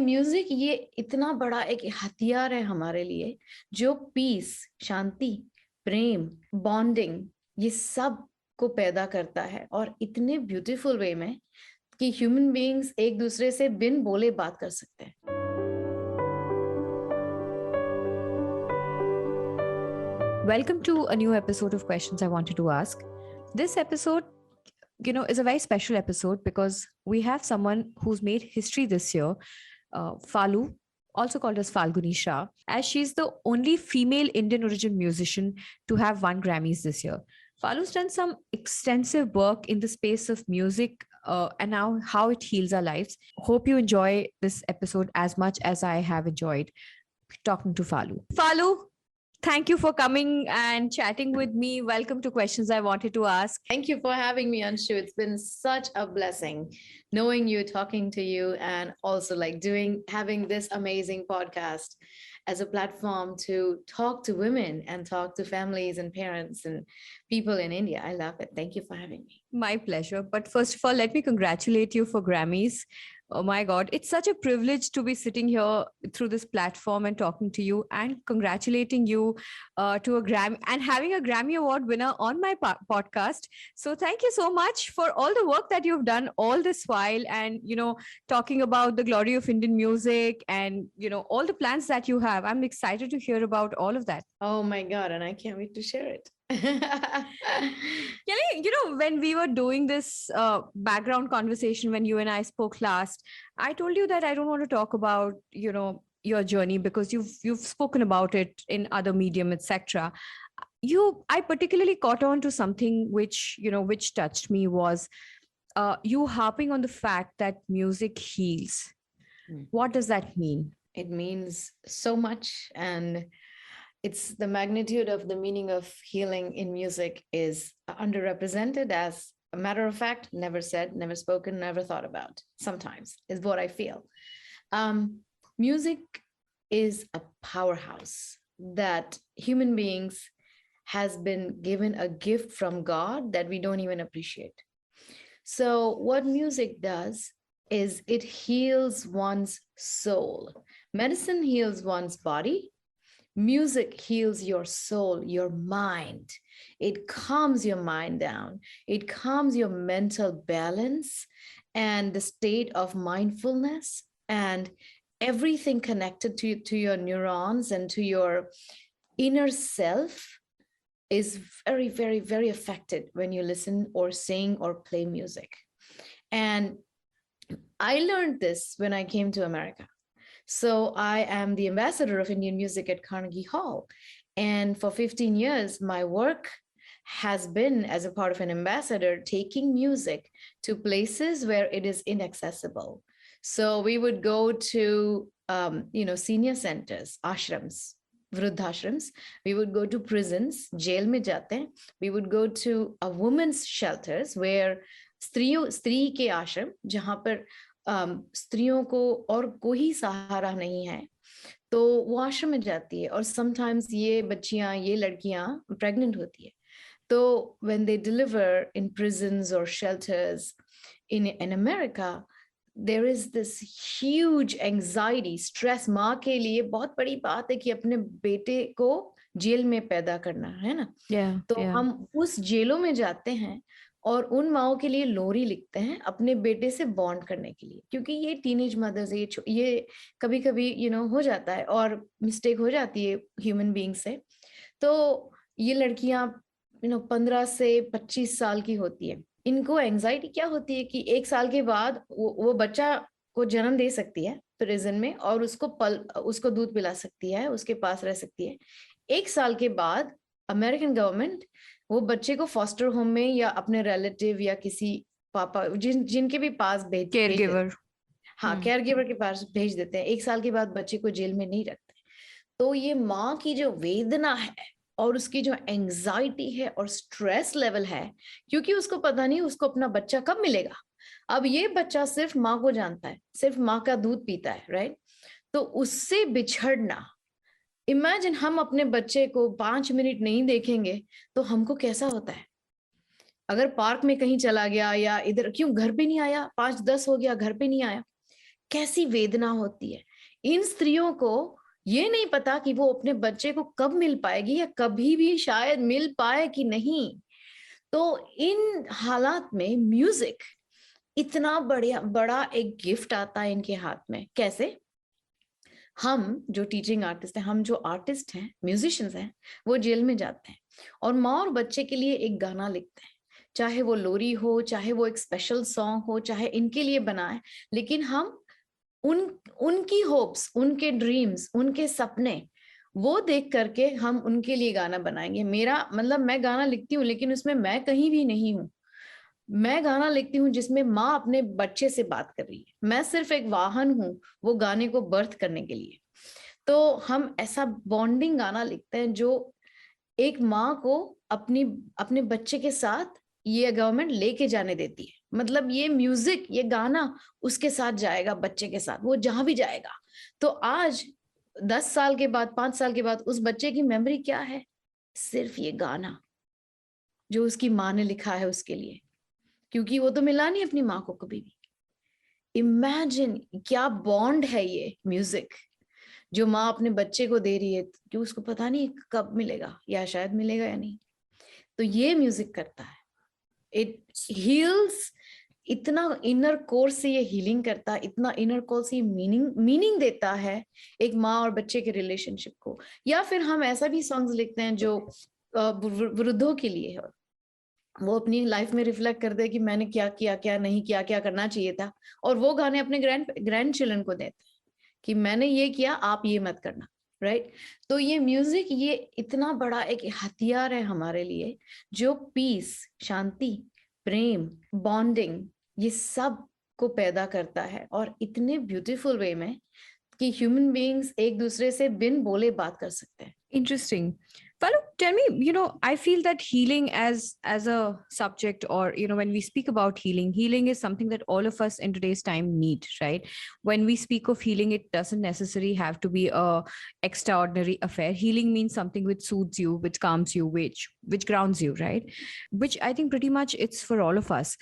Music ये इतना बड़ा एक हथियार है हमारे लिए, जो पीस, शांति, प्रेम, बॉन्डिंग, ये सब को पैदा करता है, और इतने ब्यूटीफुल वे में कि ह्यूमन बीइंग्स एक दूसरे से बिन बोले बात कर सकते हैं। Welcome to a new episode of Questions I Wanted to Ask. This episode, is a very special episode because we have someone who's made history this year, Falu, also called as Falguni Shah, as she's the only female Indian origin musician to have won Grammys this year. Falu's done some extensive work in the space of music and now how it heals our lives. Hope you enjoy this episode as much as I have enjoyed talking to Falu. Falu, thank you for coming and chatting with me. Welcome to Questions I Wanted to Ask. Thank you for having me, Anshu. It's been such a blessing knowing you, talking to you, and also having this amazing podcast as a platform to talk to women and talk to families and parents and people in India. I love it. Thank you for having me. My pleasure. But first of all, let me congratulate you for Grammys. Oh my God, it's such a privilege to be sitting here through this platform and talking to you and congratulating you to a Grammy and having a Grammy Award winner on my podcast. So thank you so much for all the work that you've done all this while, and talking about the glory of Indian music and all the plans that you have. I'm excited to hear about all of that. Oh my God, and I can't wait to share it. When we were doing this background conversation, when you and I spoke last, I told you that I don't want to talk about your journey because you've spoken about it in other medium, etc. I particularly caught on to something which touched me, was you harping on the fact that music heals. What does that mean? It means so much, and it's the magnitude of the meaning of healing in music is underrepresented, as a matter of fact, never said, never spoken, never thought about. Sometimes is what I feel. Music is a powerhouse that human beings has been given a gift from God that we don't even appreciate. So what music does is it heals one's soul. Medicine heals one's body. Music heals your soul, your mind. It calms your mind down. It calms your mental balance and the state of mindfulness, and everything connected to your neurons and to your inner self is very, very, very affected when you listen or sing or play music. And I learned this when I came to America. So I am the ambassador of Indian music at Carnegie Hall. And for 15 years, my work has been as a part of an ambassador, taking music to places where it is inaccessible. So we would go to, senior centers, ashrams, vruddhashrams. We would go to prisons, jail mein jate hain. We would go to a women's shelters where स्त्री के आश्रम, जहां पर स्त्रियों को और कोई सहारा नहीं है, तो वो आश्रम में जाती है, और समटाइम्स ये बच्चियां, ये लड़कियां प्रेग्नेंट होती है. तो when they deliver in prisons or shelters in America, there is this huge anxiety, stress. माँ के लिए बहुत बड़ी बात है कि अपने बेटे को जेल में पैदा करना है ना. तो हम उस जेलों में जाते हैं और उन माओं के लिए लोरी लिखते हैं अपने बेटे से बॉन्ड करने के लिए, क्योंकि ये टीनेज मदर्स, ये कभी कभी हो जाता है और मिस्टेक हो जाती है ह्यूमन बीइंग से. तो ये लड़कियां 15 से 25 साल की होती है. इनको एंजाइटी क्या होती है कि 1 साल के बाद वो बच्चा को जन्म दे सकती है प्रिजन में, और उसको दूध पिला सकती है, उसके पास रह सकती है. 1 साल के बाद अमेरिकन गवर्नमेंट वो बच्चे को फॉस्टर होम में या अपने रिलेटिव या किसी पापा जिनके भी पास केयर गिवर के पास भेज देते हैं. 1 साल के बाद बच्चे को जेल में नहीं रखते. तो ये माँ की जो वेदना है और उसकी जो एंजाइटी है और स्ट्रेस लेवल है, क्योंकि उसको पता नहीं उसको अपना बच्चा कब मिलेगा. अब ये बच्चा सिर्फ माँ को जानता है, सिर्फ माँ का दूध पीता है, राइट. तो उससे बिछड़ना, इमेजिन हम अपने बच्चे को 5 मिनट नहीं देखेंगे तो हमको कैसा होता है. अगर पार्क में कहीं चला गया या इधर, क्यों घर पे नहीं आया, 5-10 हो गया घर पे नहीं आया, कैसी वेदना होती है। इन स्त्रियों को ये नहीं पता कि वो अपने बच्चे को कब मिल पाएगी या कभी भी शायद मिल पाए कि नहीं। तो इन हालात में म्यूजिक इतना बढ़िया बड़ा एक गिफ्ट आता है इनके हाथ में। कैसे? हम जो टीचिंग आर्टिस्ट हैं, हम जो आर्टिस्ट हैं, म्यूजिशियंस हैं, वो जेल में जाते हैं और माँ और बच्चे के लिए एक गाना लिखते हैं, चाहे वो लोरी हो, चाहे वो एक स्पेशल सॉन्ग हो, चाहे इनके लिए बनाए, लेकिन हम उन उनकी होप्स, उनके ड्रीम्स, उनके सपने वो देख करके हम उनके लिए गाना बनाएंगे। मेरा मतलब मैं गाना लिखती हूँ लेकिन उसमें मैं कहीं भी नहीं हूँ। मैं गाना लिखती हूँ जिसमें माँ अपने बच्चे से बात कर रही है, मैं सिर्फ एक वाहन हूँ वो गाने को बर्थ करने के लिए। तो हम ऐसा बॉन्डिंग गाना लिखते हैं जो एक माँ को अपनी अपने बच्चे के साथ ये गवर्नमेंट लेके जाने देती है। मतलब ये म्यूजिक, ये गाना उसके साथ जाएगा, बच्चे के साथ वो जहां भी जाएगा। तो आज 10 साल के बाद, 5 साल के बाद उस बच्चे की मेमोरी क्या है? सिर्फ ये गाना जो उसकी माँ ने लिखा है उसके लिए, क्योंकि वो तो मिला नहीं अपनी माँ को कभी भी। इमेजिन क्या बॉन्ड है ये म्यूजिक जो माँ अपने बच्चे को दे रही है, कि उसको पता नहीं कब मिलेगा या शायद मिलेगा या नहीं। तो ये म्यूजिक करता है, इट हील्स। इतना इनर कोर से ये हीलिंग करता है, इतना इनर कोर से मीनिंग देता है एक माँ और बच्चे के रिलेशनशिप को। या फिर हम ऐसा भी सॉन्ग्स लिखते हैं जो वृद्धों के लिए है, वो अपनी लाइफ में रिफ्लेक्ट कर दे कि मैंने क्या किया, क्या नहीं किया, क्या करना चाहिए था, और वो गाने अपने ग्रैंड चिल्ड्रन को देते हैं कि मैंने ये किया, आप ये मत करना। राइट? तो ये म्यूजिक ये इतना बड़ा एक हथियार है हमारे लिए, जो पीस, शांति, प्रेम, बॉन्डिंग, ये सब को पैदा करता है, और इतने ब्यूटीफुल वे में कि ह्यूमन बीइंग्स एक दूसरे से बिन बोले बात कर सकते हैं। Interesting. Falu, tell me, I feel that healing as a subject, or when we speak about healing, healing is something that all of us in today's time need, right? When we speak of healing, it doesn't necessarily have to be a extraordinary affair. Healing means something which soothes you, which calms you, which grounds you, right? Which I think pretty much it's for all of us.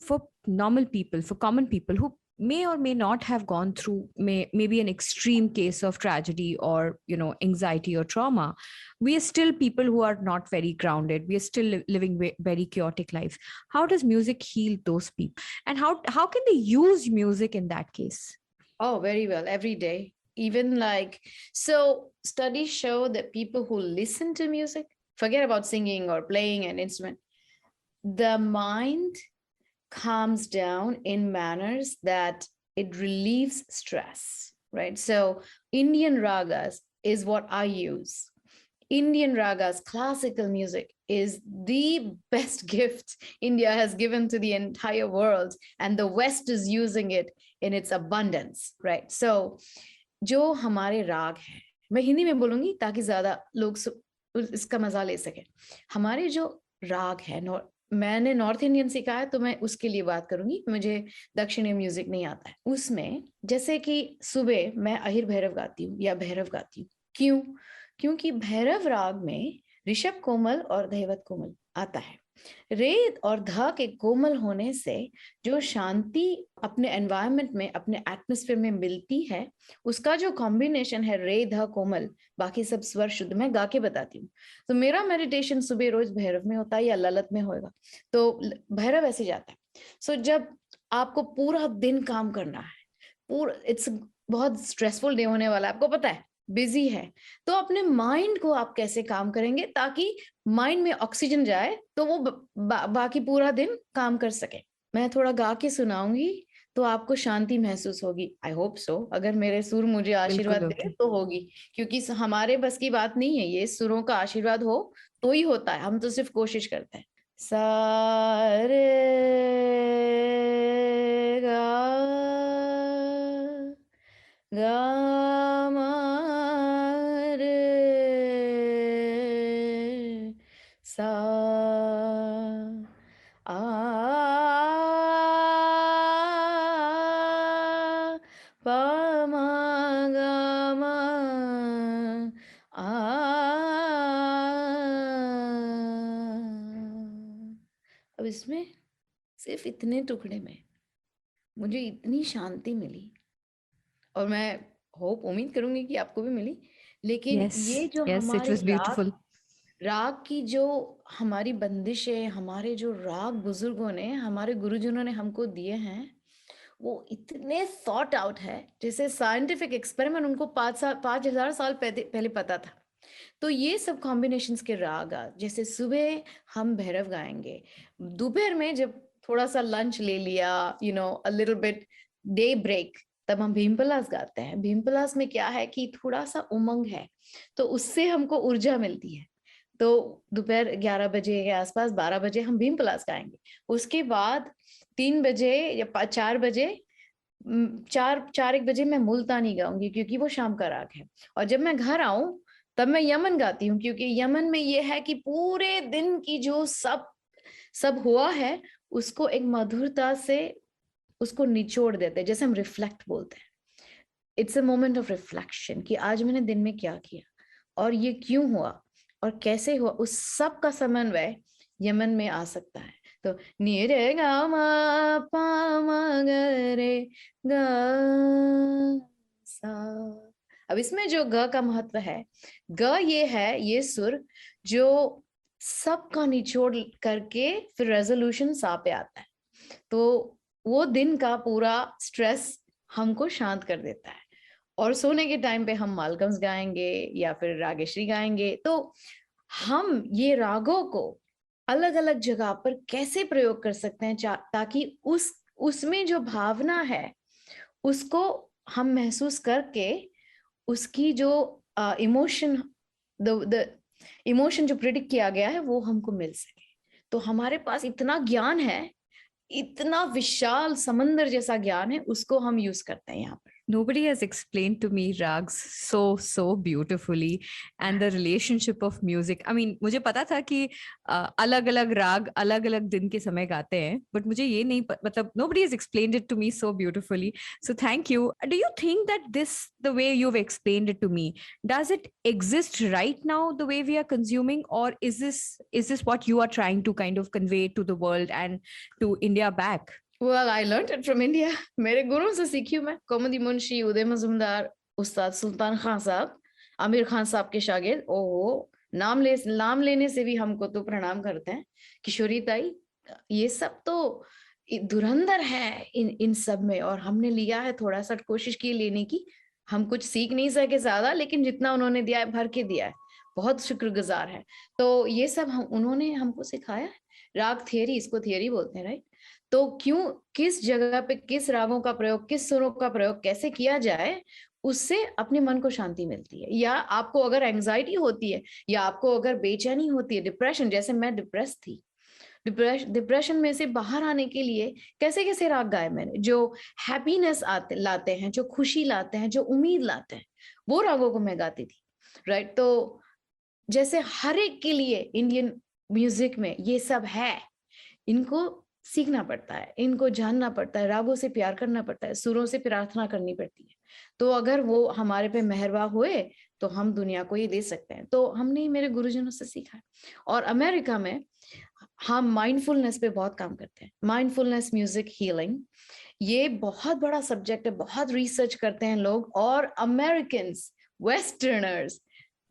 For normal people, for common people who may or may not have gone through maybe an extreme case of tragedy, or anxiety or trauma, we are still people who are not very grounded. We are still living very chaotic lives. How does music heal those people, and how can they use music in that case? Oh, very well. Every day. Even so studies show that people who listen to music, forget about singing or playing an instrument, the mind calms down in manners that it relieves stress, right? So Indian ragas is what I use. Indian ragas, classical music, is the best gift India has given to the entire world, and the West is using it in its abundance, right? So जो हमारे राग हैं, मैं हिंदी में बोलूंगी ताकि ज्यादा लोग इसका मजा ले सके। हमारे जो राग है, मैंने नॉर्थ इंडियन सीखा है तो मैं उसके लिए बात करूंगी, मुझे दक्षिणी म्यूजिक नहीं आता है। उसमें जैसे कि सुबह मैं अहिर भैरव गाती हूँ या भैरव गाती हूँ। क्यों? क्योंकि भैरव राग में ऋषभ कोमल और धैवत कोमल आता है। रे और ध के कोमल होने से जो शांति अपने एनवायरनमेंट में, अपने एटमॉस्फेयर में मिलती है, उसका जो कॉम्बिनेशन है रे ध कोमल, बाकी सब स्वर शुद्ध। मैं गा के बताती हूँ। तो मेरा मेडिटेशन सुबह रोज भैरव में होता है या ललित में होगा, तो भैरव ऐसे जाता है। सो जब आपको पूरा दिन काम करना है, पूरा इट्स बहुत स्ट्रेसफुल डे होने वाला है, आपको पता है, बिजी है, तो अपने माइंड को आप कैसे काम करेंगे ताकि माइंड में ऑक्सीजन जाए तो वो बाकी पूरा दिन काम कर सके। मैं थोड़ा गा के सुनाऊंगी तो आपको शांति महसूस होगी। I hope so. अगर मेरे सुर मुझे आशीर्वाद दे तो होगी, क्योंकि हमारे बस की बात नहीं है, ये सुरों का आशीर्वाद हो तो ही होता है, हम तो सिर्फ कोशिश करते हैं। सारे गा रे सा आ पा मा गा मा आ। अब इसमें सिर्फ इतने टुकड़े में मुझे इतनी शांति मिली, और मैं उम्मीद करूंगी कि आपको भी मिली। लेकिन ये Yes, जो yes, it हमारे was राग beautiful. राग की जो हमारी बंदिश है, हमारे जो राग बुजुर्गों ने, हमारे गुरुजनों ने हमको दिए हैं, वो इतने थॉट आउट है। जैसे साइंटिफिक एक्सपेरिमेंट उनको 5,000 साल पहले पहले पता था। तो ये सब कॉम्बिनेशंस के राग जैसे सुबह हम भैरव गाएंगे, दोपहर में जब थोड़ा सा लंच ले लिया, a little bit day break, तब हम भीमपलास गाते हैं। भीमपलास में क्या है कि थोड़ा सा उमंग है, तो उससे हमको ऊर्जा मिलती है। तो दोपहर 11 बजे के आसपास, 12 बजे हम भीमपलास गाएंगे। उसके बाद 3 बजे या 4 बजे, 4-1 बजे मैं मुल्तानी गाऊंगी, क्योंकि वो शाम का राग है। और जब मैं घर आऊं तब मैं यमन गाती हूँ, क्योंकि यमन में ये है कि पूरे दिन की जो सब सब हुआ है, उसको एक मधुरता से उसको निचोड़ देते हैं, जैसे हम रिफ्लेक्ट बोलते हैं। It's a moment of reflection कि आज मैंने दिन में क्या किया और ये क्यों हुआ और कैसे हुआ, उस सब का समन्वय यमन में आ सकता है। तो नी रे गा मा पा मा ग रे गा सा। अब इसमें जो ग का महत्व है, ग ये है, ये सुर जो सबका निचोड़ करके फिर रेजोल्यूशन सा पे आता है। तो वो दिन का पूरा स्ट्रेस हमको शांत कर देता है। और सोने के टाइम पे हम मालकम्स गाएंगे या फिर रागेश्री गाएंगे। तो हम ये रागों को अलग अलग जगह पर कैसे प्रयोग कर सकते हैं, ताकि उसमें जो भावना है उसको हम महसूस करके उसकी जो इमोशन, द इमोशन जो प्रिडिक्ट किया गया है वो हमको मिल सके। तो हमारे पास इतना ज्ञान है, इतना विशाल समंदर जैसा ज्ञान है, उसको हम यूज करते हैं यहाँ पर। Nobody has explained to me rags so beautifully and the relationship of music. I mean, मुझे पता था कि अलग अलग राग अलग अलग दिन के समय गाते हैं, but मुझे ये नहीं मतलब nobody has explained it to me so beautifully. So thank you. Do you think that this, the way you've explained it to me, does it exist right now the way we are consuming, or is this what you are trying to kind of convey to the world and to India back? Well, I learned it from India. मेरे गुरुओं से सीखी हूँ मैं। कोमदी मुंशी, उदय मजूमदार, उस्ताद सुल्तान खान साहब, आमिर खान साहब के शागिर्द। ओहो, नाम लेने से भी हमको तो प्रणाम करते हैं। किशोरी ताई, ये सब तो धुरंधर है इन सब में। और हमने लिया है, थोड़ा सा कोशिश की लेने की। हम कुछ सीख नहीं सके ज्यादा, लेकिन जितना उन्होंने दिया है भर के दिया है। बहुत शुक्रगुजार है। तो ये सब उन्होंने हमको सिखाया है। राग थियरी, इसको थियरी बोलते हैं, राइट? तो क्यों, किस जगह पे किस रागों का प्रयोग, किस सुरों का प्रयोग कैसे किया जाए, उससे अपने मन को शांति मिलती है। या आपको अगर एंजाइटी होती है, या आपको अगर बेचैनी होती है, डिप्रेशन, जैसे मैं डिप्रेस थी, डिप्रेशन में से बाहर आने के लिए कैसे कैसे राग गाए मैंने, जो हैप्पीनेस लाते हैं, जो खुशी लाते हैं, जो उम्मीद लाते हैं, वो रागों को मैं गाती थी, राइट? तो जैसे हर एक के लिए इंडियन म्यूजिक में ये सब है, इनको सीखना पड़ता है, इनको जानना पड़ता है, रागों से प्यार करना पड़ता है, सुरों से प्रार्थना करनी पड़ती है। तो अगर वो हमारे पे मेहरबा हुए तो हम दुनिया को ये दे सकते हैं। तो हमने मेरे गुरुजनों से सीखा है। और अमेरिका में हम माइंडफुलनेस पे बहुत काम करते हैं। माइंडफुलनेस म्यूजिक हीलिंग, ये बहुत बड़ा सब्जेक्ट है, बहुत रिसर्च करते हैं लोग। और American westerners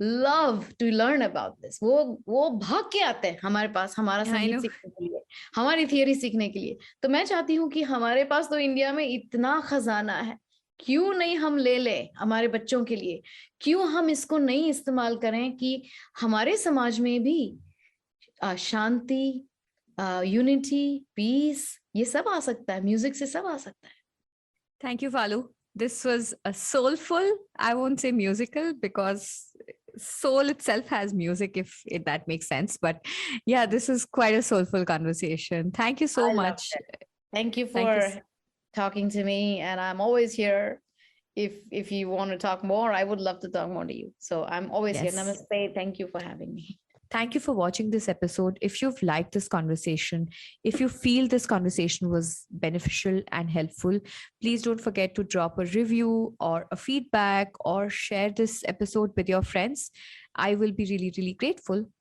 love to learn about this. वो भाग के आते हैं हमारे पास, हमारा I संगीत know. सीखने के लिए, हमारी थियरी सीखने के लिए। तो मैं चाहती हूँ कि हमारे पास तो इंडिया में इतना खजाना है, क्यों नहीं हम ले लें हमारे बच्चों के लिए? क्यों हम इसको नहीं इस्तेमाल करें कि हमारे समाज में भी शांति, यूनिटी, पीस, ये सब आ सकता है। म्यूजिक से सब आ सकता है। Thank you, Falu. This was a soulful, I won't say musical because soul itself has music, if that makes sense. But yeah, this is quite a soulful conversation. Thank you so I love much. it. Thank you Thank you. for talking to me, and I'm always here. If you want to talk more, I would love to talk more to you. So I'm always here. Yes. Namaste. Thank you for having me. Thank you for watching this episode. If you've liked this conversation, if you feel this conversation was beneficial and helpful, please don't forget to drop a review or a feedback or share this episode with your friends. I will be really, really grateful.